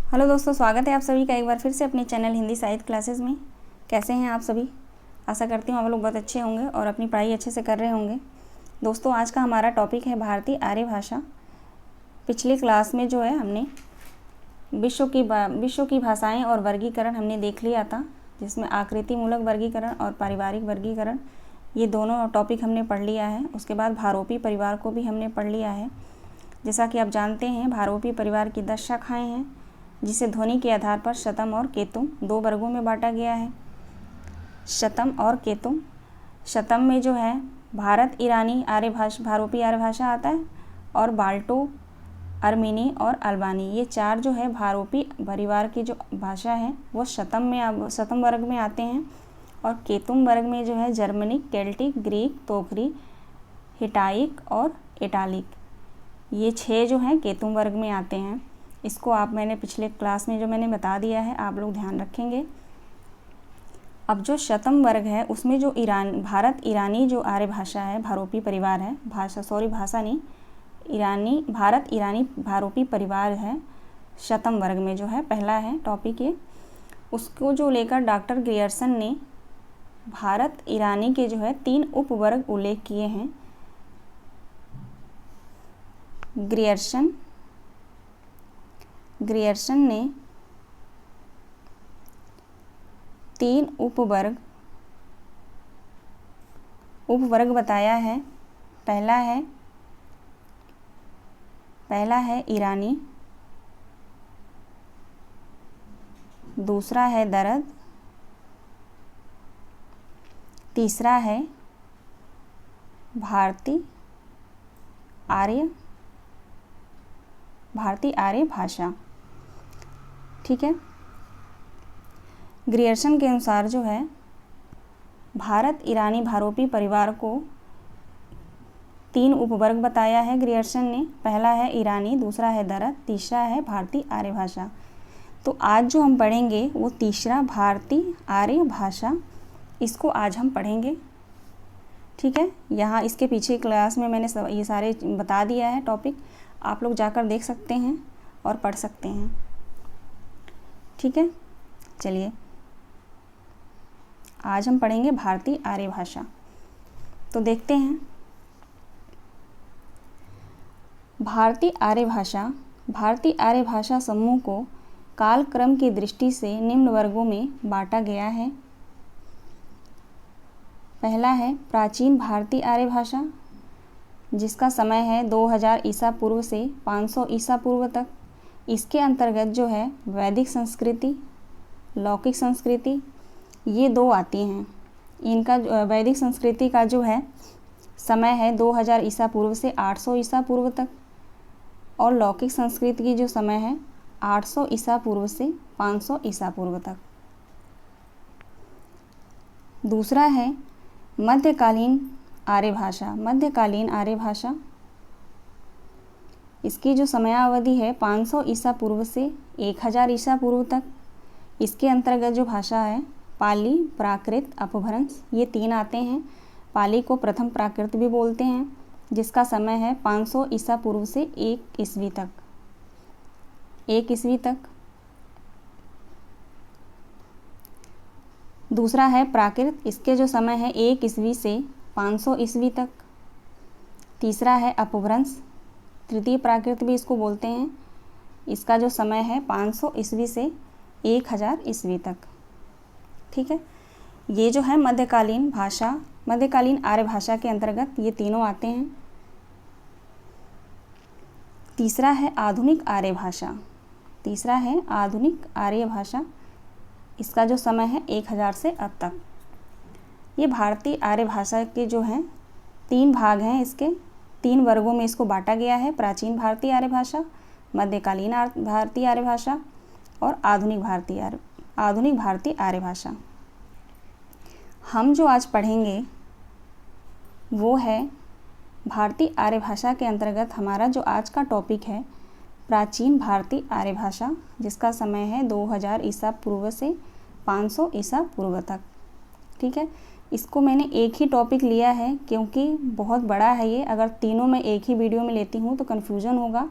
Hello दोस्तों, स्वागत है आप सभी का एक बार फिर से अपने चैनल हिंदी साहित्य क्लासेस में। कैसे हैं आप सभी? आशा करती हूँ आप लोग बहुत अच्छे होंगे और अपनी पढ़ाई अच्छे से कर रहे होंगे। दोस्तों, आज का हमारा टॉपिक है भारतीय आर्य भाषा। पिछली क्लास में जो है हमने विश्व की भाषाएं और वर्गीकरण हमने देख लिया था, जिसमें आकृति मूलक वर्गीकरण और पारिवारिक वर्गीकरण ये दोनों टॉपिक हमने पढ़ लिया है। उसके बाद भारोपी परिवार को भी हमने पढ़ लिया है। जैसा कि आप जानते हैं, भारोपी परिवार की 10 शाखाएँ हैं, जिसे ध्वनि के आधार पर शतम और केतुम 2 वर्गों में बांटा गया है। शतम और केतुम। शतम में जो है भारत ईरानी भारोपी आर्य भाषा आता है, और बाल्टो, अर्मेनी और अल्बानी, ये 4 जो है भारोपी परिवार की जो भाषा है वो शतम वर्ग में आते हैं। और केतुम वर्ग में जो है जर्मनिक, केल्टिक, ग्रीक, तोकरी, हिटाइक और इटालिक, ये 6 जो हैं केतुम वर्ग में आते हैं। इसको मैंने पिछले क्लास में जो मैंने बता दिया है, आप लोग ध्यान रखेंगे। अब जो शतम वर्ग है उसमें जो भारत ईरानी जो आर्य भाषा है, भारोपी परिवार है, भारत ईरानी भारोपी परिवार है, शतम वर्ग में जो है पहला है टॉपिक ये। उसको जो लेकर डॉक्टर ग्रियर्सन ने भारत ईरानी के जो है 3 उपवर्ग उल्लेख किए हैं। ग्रियर्सन ने 3 उपवर्ग बताया है। पहला है ईरानी, दूसरा है दरद, तीसरा है भारतीय आर्य भाषा। ठीक है। ग्रियर्सन के अनुसार जो है भारत ईरानी भारोपी परिवार को 3 उपवर्ग बताया है ग्रियर्सन ने। पहला है ईरानी, दूसरा है दरद, तीसरा है भारतीय आर्य भाषा। तो आज जो हम पढ़ेंगे वो तीसरा भारतीय आर्य भाषा, इसको आज हम पढ़ेंगे। ठीक है। यहाँ इसके पीछे क्लास में मैंने ये सारे बता दिया है टॉपिक, आप लोग जाकर देख सकते हैं और पढ़ सकते हैं। ठीक है। चलिए, आज हम पढ़ेंगे भारतीय आर्य भाषा। तो देखते हैं। भारतीय आर्य भाषा समूह को कालक्रम की दृष्टि से निम्न वर्गों में बांटा गया है। पहला है प्राचीन भारतीय आर्य भाषा, जिसका समय है 2000 ईसा पूर्व से 500 ईसा पूर्व तक। इसके अंतर्गत जो है वैदिक संस्कृति, लौकिक संस्कृति, ये 2 आती हैं। इनका वैदिक संस्कृति का जो है समय है 2000 ईसा पूर्व से 800 ईसा पूर्व तक, और लौकिक संस्कृति की जो समय है 800 ईसा पूर्व से 500 ईसा पूर्व तक। दूसरा है मध्यकालीन आर्य भाषा। इसकी जो समयावधि है 500 ईसा पूर्व से 1000 ईसा पूर्व तक। इसके अंतर्गत जो भाषा है पाली, प्राकृत, अपभ्रंश, ये 3 आते हैं। पाली को प्रथम प्राकृत भी बोलते हैं, जिसका समय है 500 ईसा पूर्व से 1 ईस्वी तक। दूसरा है प्राकृत, इसके जो समय है 1 ईस्वी से 500 ईस्वी तक। तीसरा है अपभ्रंश, तृतीय प्राकृत भी इसको बोलते हैं। इसका जो समय है 500 ईस्वी से 1000 ईस्वी तक। ठीक है। ये जो है मध्यकालीन आर्य भाषा के अंतर्गत ये तीनों आते हैं। तीसरा है आधुनिक आर्य भाषा। इसका जो समय है 1000 से अब तक। ये भारतीय आर्य भाषा के जो हैं 3 भाग हैं। इसके 3 वर्गों में इसको बांटा गया है। प्राचीन भारतीय आर्य भाषा, मध्यकालीन भारतीय आर्य भाषा और आधुनिक भारतीय आर्य भाषा। हम जो आज पढ़ेंगे वो है भारतीय आर्य भाषा के अंतर्गत हमारा जो आज का टॉपिक है प्राचीन भारतीय आर्य भाषा, जिसका समय है 2000 ईसा पूर्व से 500 ईसा पूर्व तक। ठीक है। इसको मैंने एक ही टॉपिक लिया है क्योंकि बहुत बड़ा है ये। अगर तीनों मैं एक ही वीडियो में लेती हूँ तो कन्फ्यूज़न होगा,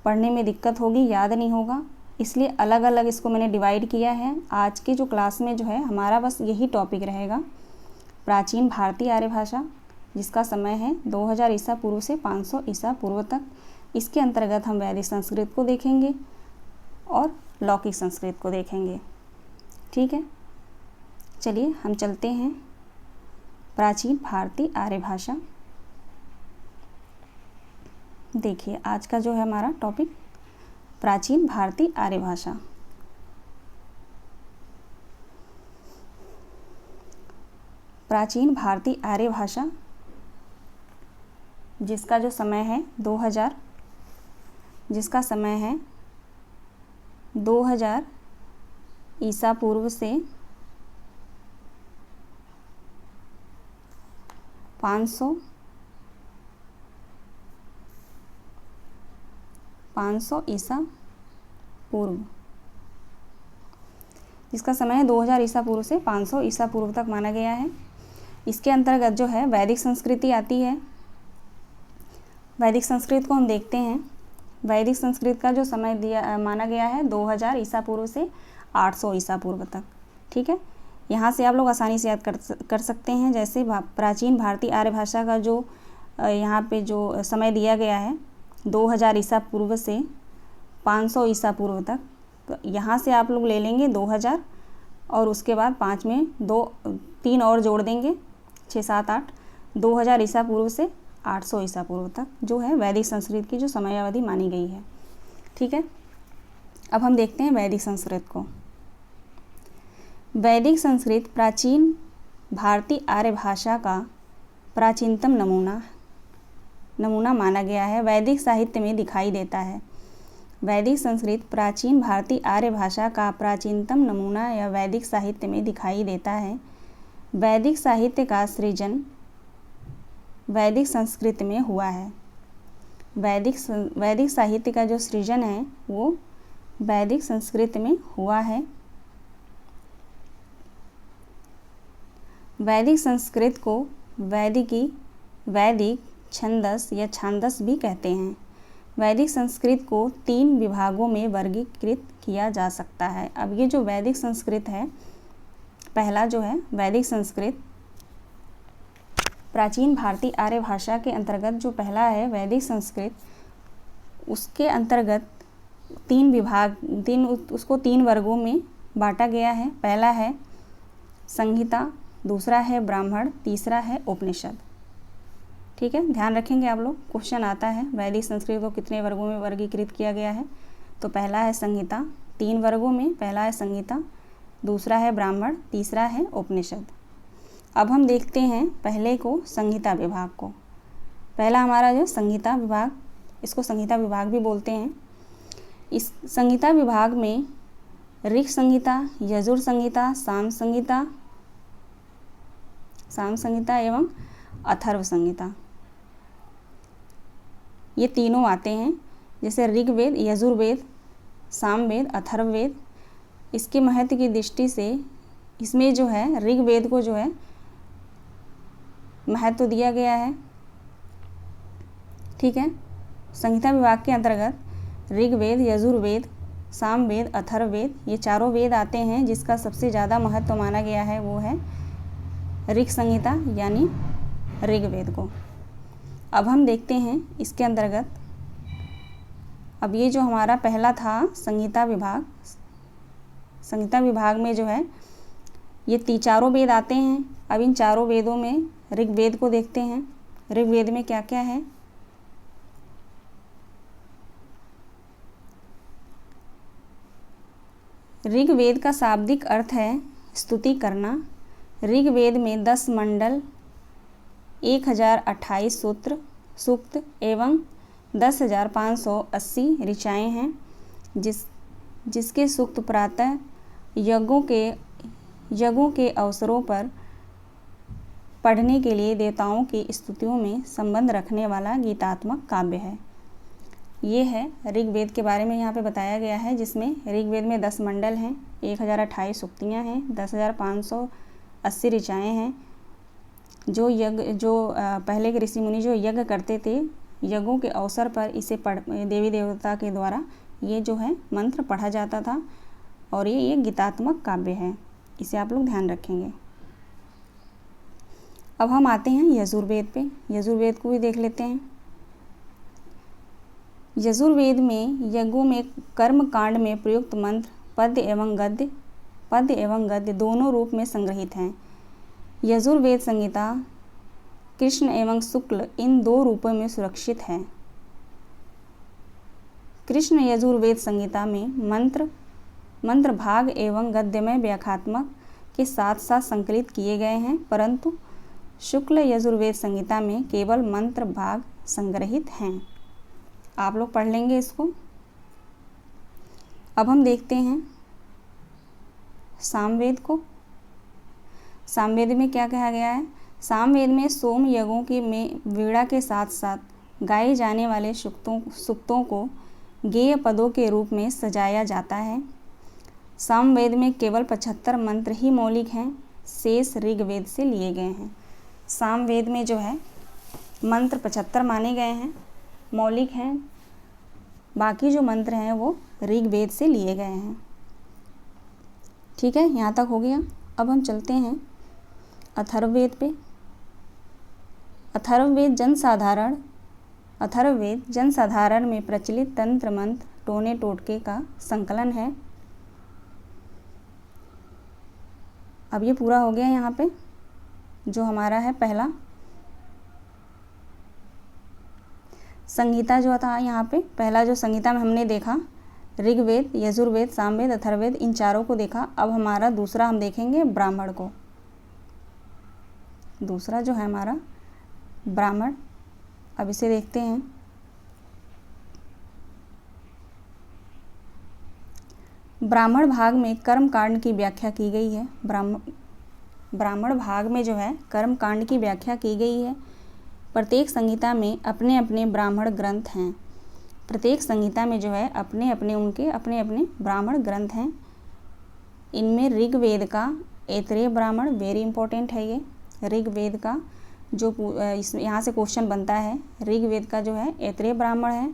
पढ़ने में दिक्कत होगी, याद नहीं होगा। इसलिए अलग अलग इसको मैंने डिवाइड किया है। आज की जो क्लास में जो है हमारा बस यही टॉपिक रहेगा, प्राचीन भारतीय आर्य भाषा, जिसका समय है 2000 ईसा पूर्व से 500 ईसा पूर्व तक। इसके अंतर्गत हम वैदिक संस्कृत को देखेंगे और लौकिक संस्कृत को देखेंगे। ठीक है, चलिए हम चलते हैं प्राचीन भारतीय आर्य भाषा। देखिए आज का जो है हमारा टॉपिक प्राचीन भारतीय आर्य भाषा। प्राचीन भारतीय आर्य भाषा जिसका जो समय है 2000 ईसा पूर्व से 500 ईसा पूर्व, जिसका समय है 2000 ईसा पूर्व से 500 ईसा पूर्व तक माना गया है। इसके अंतर्गत जो है वैदिक संस्कृति आती है। वैदिक संस्कृत को हम देखते हैं। वैदिक संस्कृत का जो समय माना गया है 2000 ईसा पूर्व से 800 ईसा पूर्व तक। ठीक है, यहाँ से आप लोग आसानी से याद कर सकते हैं। जैसे प्राचीन भारतीय आर्य भाषा का जो यहाँ पे जो समय दिया गया है 2000 ईसा पूर्व से 500 ईसा पूर्व तक, तो यहाँ से आप लोग ले लेंगे 2000 और उसके बाद 5 में 3 और जोड़ देंगे, 6 7 8, 2000 ईसा पूर्व से 800 ईसा पूर्व तक जो है वैदिक संस्कृत की जो समयावधि मानी गई है। ठीक है, अब हम देखते हैं वैदिक संस्कृत को। वैदिक संस्कृत प्राचीन भारतीय आर्य भाषा का प्राचीनतम नमूना माना गया है, वैदिक साहित्य में दिखाई देता है। वैदिक संस्कृत प्राचीन भारतीय आर्य भाषा का प्राचीनतम नमूना या वैदिक साहित्य में दिखाई देता है। वैदिक साहित्य का सृजन वैदिक संस्कृत में हुआ है। वैदिक साहित्य का जो सृजन है वो वैदिक संस्कृत में हुआ है। वैदिक संस्कृत को वैदिक छंदस या छांदस भी कहते हैं। वैदिक संस्कृत को 3 विभागों में वर्गीकृत किया जा सकता है। अब ये जो वैदिक संस्कृत है, पहला जो है वैदिक संस्कृत प्राचीन भारतीय आर्य भाषा के अंतर्गत जो पहला है वैदिक संस्कृत, उसके अंतर्गत 3 वर्गों में बांटा गया है। पहला है संहिता, दूसरा है ब्राह्मण, तीसरा है उपनिषद। ठीक है, ध्यान रखेंगे आप लोग, क्वेश्चन आता है वैदिक संस्कृत को कितने वर्गों में वर्गीकृत किया गया है। तो पहला है संहिता, 3 वर्गों में, पहला है संहिता, दूसरा है ब्राह्मण, तीसरा है उपनिषद। अब हम देखते हैं पहले को संहिता विभाग को। पहला हमारा जो संहिता विभाग, इसको संहिता विभाग भी बोलते हैं। इस संहिता विभाग में ऋक् संहिता, यजुर संहिता, साम संहिता एवं अथर्व संहिता, ये तीनों आते हैं। जैसे ऋग्वेद, यजुर्वेद, सामवेद, अथर्ववेद। इसके महत्व की दृष्टि से इसमें जो है ऋग्वेद को जो है महत्व दिया गया है। ठीक है, संहिता विभाग के अंतर्गत ऋग्वेद, यजुर्वेद, सामवेद, अथर्ववेद, ये चारों वेद आते हैं। जिसका सबसे ज़्यादा महत्व माना गया है वो है ऋक् संहिता यानी ऋग्वेद को। अब हम देखते हैं इसके अंतर्गत, अब ये जो हमारा पहला था संहिता विभाग, संहिता विभाग में जो है ये चारों वेद आते हैं। अब इन चारों वेदों में ऋग्वेद को देखते हैं। ऋग्वेद में क्या क्या है। ऋग्वेद का शाब्दिक अर्थ है स्तुति करना। ऋग्वेद में 10 मंडल, 1028 सूक्त एवं 10,580 ऋचाएँ हैं, जिसके सूक्त प्रातः यज्ञों के अवसरों पर पढ़ने के लिए देवताओं की स्तुतियों में संबंध रखने वाला गीतात्मक काव्य है। ये है ऋग्वेद के बारे में यहाँ पे बताया गया है, जिसमें ऋग्वेद में 10 मंडल हैं, 1028 सूक्तियाँ हैं, 10,580 ऋचाएँ हैं। जो पहले के ऋषि मुनि जो यज्ञ करते थे, यज्ञों के अवसर पर इसे देवी देवता के द्वारा ये जो है मंत्र पढ़ा जाता था और ये गीतात्मक काव्य है, इसे आप लोग ध्यान रखेंगे। अब हम आते हैं यजुर्वेद पे। यजुर्वेद को भी देख लेते हैं। यजुर्वेद में यज्ञों में कर्म कांड में प्रयुक्त मंत्र पद्य एवं गद्य दोनों रूप में संग्रहित हैं। यजुर्वेद संहिता कृष्ण एवं शुक्ल इन दो रूपों में सुरक्षित है। कृष्ण यजुर्वेद संहिता में मंत्र भाग एवं गद्यमय व्याख्यात्मक के साथ साथ संकलित किए गए हैं, परंतु शुक्ल यजुर्वेद संहिता में केवल मंत्र भाग संग्रहित हैं। आप लोग पढ़ लेंगे इसको। अब हम देखते हैं सामवेद को। सामवेद में क्या कहा गया है? सामवेद में सोम यज्ञों की में वीणा के साथ साथ गाए जाने वाले सूक्तों को गेय पदों के रूप में सजाया जाता है। सामवेद में केवल 75 मंत्र ही मौलिक हैं, शेष ऋग्वेद से लिए गए हैं। सामवेद में जो है मंत्र 75 माने गए हैं, मौलिक हैं, बाकी जो मंत्र हैं वो ऋग्वेद से लिए गए हैं। ठीक है, यहाँ तक हो गया। अब हम चलते हैं अथर्ववेद पे। अथर्ववेद जनसाधारण में प्रचलित तंत्र मंत्र टोने टोटके का संकलन है। अब ये पूरा हो गया। यहाँ पे जो हमारा है पहला संहिता जो था, यहाँ पे पहला जो संहिता में हमने देखा ऋग्वेद, यजुर्वेद, सामवेद, अथर्ववेद, इन चारों को देखा। अब हमारा दूसरा हम देखेंगे ब्राह्मण को। दूसरा जो है हमारा ब्राह्मण, अब इसे देखते हैं। ब्राह्मण भाग में कर्म कांड की व्याख्या की गई है। ब्राह्मण भाग में जो है कर्म कांड की व्याख्या की गई है। प्रत्येक संहिता में अपने अपने ब्राह्मण ग्रंथ हैं। प्रत्येक संहिता में जो है अपने अपने ब्राह्मण ग्रंथ हैं। इनमें ऋग्वेद का ऐतरेय ब्राह्मण, वेरी इंपॉर्टेंट है ये। ऋग्वेद का जो यहाँ से क्वेश्चन बनता है, ऋग्वेद का जो है ऐतरेय ब्राह्मण है।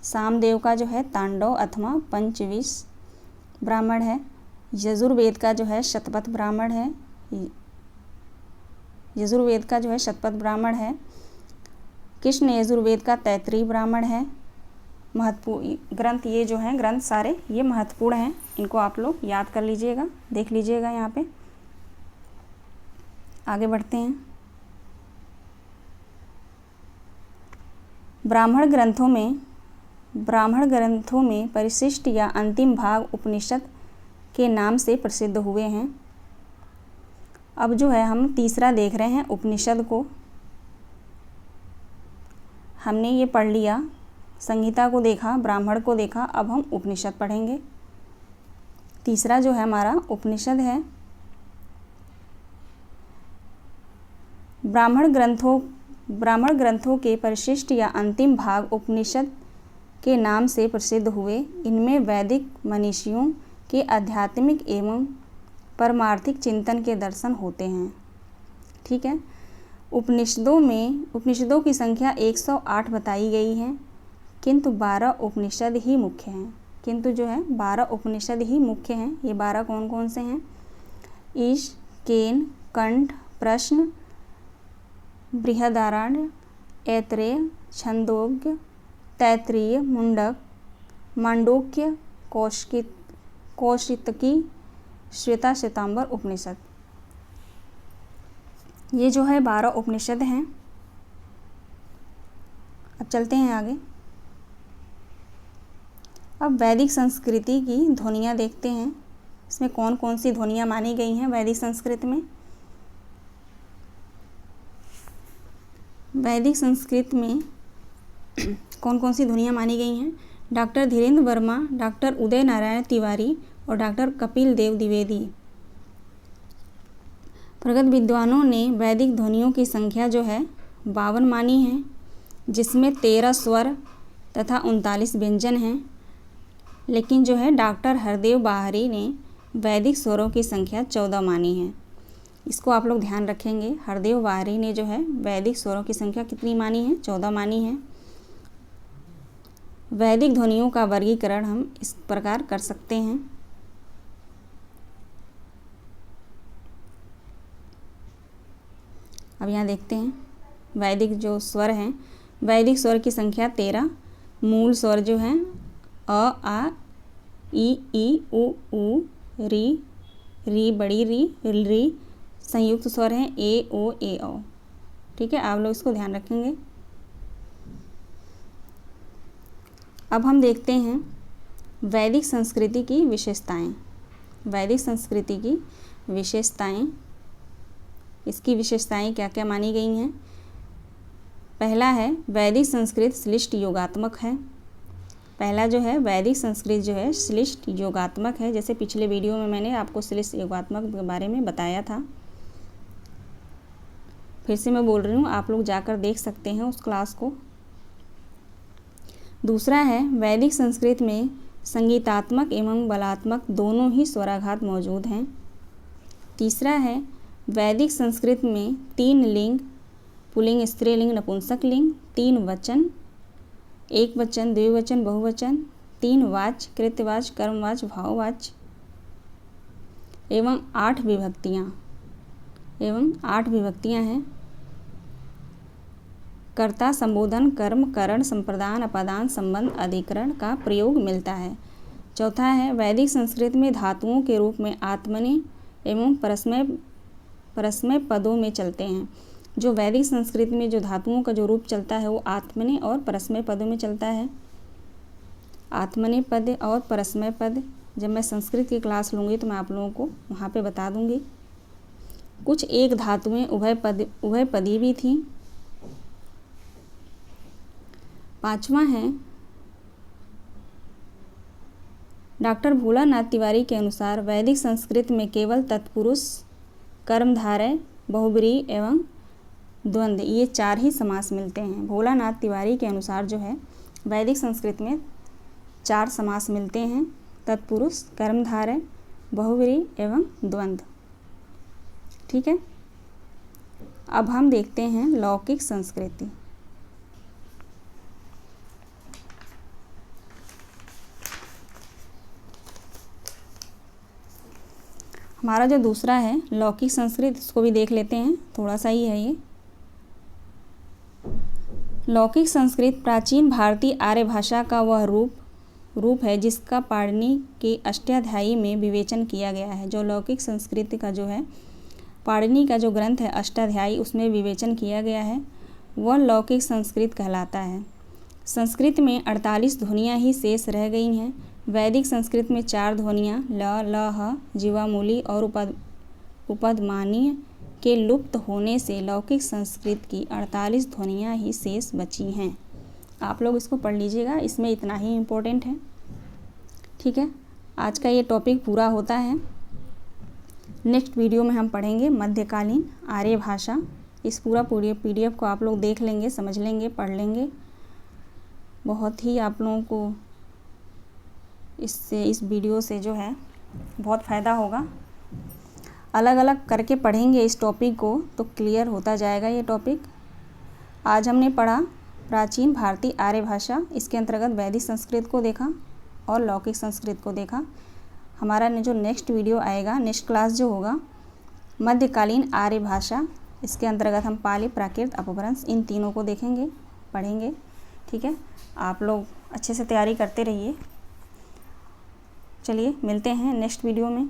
सामदेव का जो है तांडव अथवा पंचविश ब्राह्मण है। यजुर्वेद का जो है शतपथ ब्राह्मण है। यजुर्वेद का जो है शतपथ ब्राह्मण है। कृष्ण यजुर्वेद का तैत्तिरीय ब्राह्मण है। महत्वपूर्ण ग्रंथ ये जो हैं ग्रंथ सारे ये महत्वपूर्ण हैं, इनको आप लोग याद कर लीजिएगा, देख लीजिएगा। यहाँ पे आगे बढ़ते हैं। ब्राह्मण ग्रंथों में परिशिष्ट या अंतिम भाग उपनिषद के नाम से प्रसिद्ध हुए हैं। अब जो है हम तीसरा देख रहे हैं उपनिषद को। हमने ये पढ़ लिया, संहिता को देखा, ब्राह्मण को देखा, अब हम उपनिषद पढ़ेंगे। तीसरा जो है हमारा उपनिषद है। ब्राह्मण ग्रंथों के परिशिष्ट या अंतिम भाग उपनिषद के नाम से प्रसिद्ध हुए। इनमें वैदिक मनीषियों के आध्यात्मिक एवं परमार्थिक चिंतन के दर्शन होते हैं। ठीक है, उपनिषदों की संख्या 108 बताई गई है, किंतु 12 उपनिषद ही मुख्य हैं। किंतु जो है 12 उपनिषद ही मुख्य हैं। ये 12 कौन कौन से हैं? ईश, केन, कंठ, प्रश्न, बृहदारण्य, ऐतरेय, छंदोग्य, तैत्तिरीय, मुंडक, मांडूक्य, कौशितकी, श्वेता श्वेतांबर उपनिषद। ये जो है 12 उपनिषद हैं। अब चलते हैं आगे। अब वैदिक संस्कृति की ध्वनियाँ देखते हैं। इसमें कौन कौन सी ध्वनियाँ मानी गई हैं वैदिक संस्कृत में। वैदिक संस्कृत में कौन कौन सी ध्वनियाँ मानी गई हैं? डॉक्टर धीरेन्द्र वर्मा, डॉक्टर उदय नारायण तिवारी और डॉक्टर कपिल देव द्विवेदी। प्रगत विद्वानों ने वैदिक ध्वनियों की संख्या जो है 52 मानी है, जिसमें 13 स्वर तथा 39 व्यंजन हैं। लेकिन जो है डॉक्टर हरदेव बाहरी ने वैदिक स्वरों की संख्या 14 मानी है। इसको आप लोग ध्यान रखेंगे। हरदेव बाहरी ने जो है वैदिक स्वरों की संख्या कितनी मानी है? 14 मानी है। वैदिक ध्वनियों का वर्गीकरण हम इस प्रकार कर सकते हैं। अब यहाँ देखते हैं वैदिक जो स्वर हैं, वैदिक स्वर की संख्या 13। मूल स्वर जो हैं अ, आ, ई, उ, री बड़ी री। संयुक्त स्वर हैं ए, ओ, ए, औ। ठीक है, आप लोग इसको ध्यान रखेंगे। अब हम देखते हैं वैदिक संस्कृति की विशेषताएं। वैदिक संस्कृति की विशेषताएं, इसकी विशेषताएं क्या क्या मानी गई हैं। पहला है वैदिक संस्कृत श्लिष्ट योगात्मक है। पहला जो है वैदिक संस्कृत जो है श्लिष्ट योगात्मक है। जैसे पिछले वीडियो में मैंने आपको श्लिष्ट योगात्मक के बारे में बताया था, फिर से मैं बोल रही हूँ, आप लोग जाकर देख सकते हैं उस क्लास को। दूसरा है वैदिक संस्कृत में संगीतात्मक एवं बलात्मक दोनों ही स्वराघात मौजूद हैं। तीसरा है वैदिक संस्कृत में 3 लिंग, पुल्लिंग, स्त्रीलिंग, नपुंसक लिंग, 3 वचन, एक वचन, द्विवचन, बहुवचन, 3 वाच्य, कृत्यवाच्य, कर्मवाच्य, भाववाच्य एवं 8 विभक्तियां हैं। कर्ता, संबोधन, कर्म, करण, संप्रदान, अपादान, संबंध, अधिकरण का प्रयोग मिलता है। चौथा है वैदिक संस्कृत में धातुओं के रूप में आत्मने एवं परस्मय पदों में चलते हैं। जो वैदिक संस्कृत में जो धातुओं का जो रूप चलता है वो आत्मने और परस्मय पदों में चलता है। आत्मने पद और परस्मय पद जब मैं संस्कृत की क्लास लूँगी तो मैं आप लोगों को वहाँ पे बता दूँगी। कुछ एक धातुएं उभयपदी भी थीं। पांचवा है डॉक्टर भोलानाथ तिवारी के अनुसार वैदिक संस्कृत में केवल तत्पुरुष, कर्मधारय, बहुब्रीहि एवं द्वंद्व, ये 4 ही समास मिलते हैं। भोलानाथ तिवारी के अनुसार जो है वैदिक संस्कृत में 4 समास मिलते हैं, तत्पुरुष, कर्मधारय, बहुब्रीहि एवं द्वंद्व। ठीक है, अब हम देखते हैं लौकिक संस्कृति। हमारा जो दूसरा है लौकिक संस्कृत, इसको भी देख लेते हैं, थोड़ा सा ही है ये। लौकिक संस्कृत प्राचीन भारतीय आर्य भाषा का वह रूप है जिसका पाणिनि के अष्टाध्यायी में विवेचन किया गया है। जो लौकिक संस्कृत का जो है पाणिनि का जो ग्रंथ है अष्टाध्यायी, उसमें विवेचन किया गया है, वह लौकिक संस्कृत कहलाता है। संस्कृत में 48 ध्वनियाँ ही शेष रह गई हैं। वैदिक संस्कृत में 4 ध्वनियाँ ल, ल, ह, जीवामूली और उपदमानीय के लुप्त होने से लौकिक संस्कृत की 48 ध्वनियाँ ही शेष बची हैं। आप लोग इसको पढ़ लीजिएगा, इसमें इतना ही इम्पोर्टेंट है। ठीक है, आज का ये टॉपिक पूरा होता है। नेक्स्ट वीडियो में हम पढ़ेंगे मध्यकालीन आर्य भाषा। इस पूरा PDF को आप लोग देख लेंगे, समझ लेंगे, पढ़ लेंगे। बहुत ही आप लोगों को इस वीडियो से जो है बहुत फ़ायदा होगा। अलग अलग करके पढ़ेंगे इस टॉपिक को तो क्लियर होता जाएगा ये टॉपिक। आज हमने पढ़ा प्राचीन भारतीय आर्य भाषा, इसके अंतर्गत वैदिक संस्कृत को देखा और लौकिक संस्कृत को देखा। हमारा जो नेक्स्ट वीडियो आएगा, नेक्स्ट क्लास जो होगा मध्यकालीन आर्य भाषा, इसके अंतर्गत हम पाली, प्राकृत, अपभ्रंश, इन तीनों को देखेंगे, पढ़ेंगे। ठीक है, आप लोग अच्छे से तैयारी करते रहिए। चलिए मिलते हैं नेक्स्ट वीडियो में।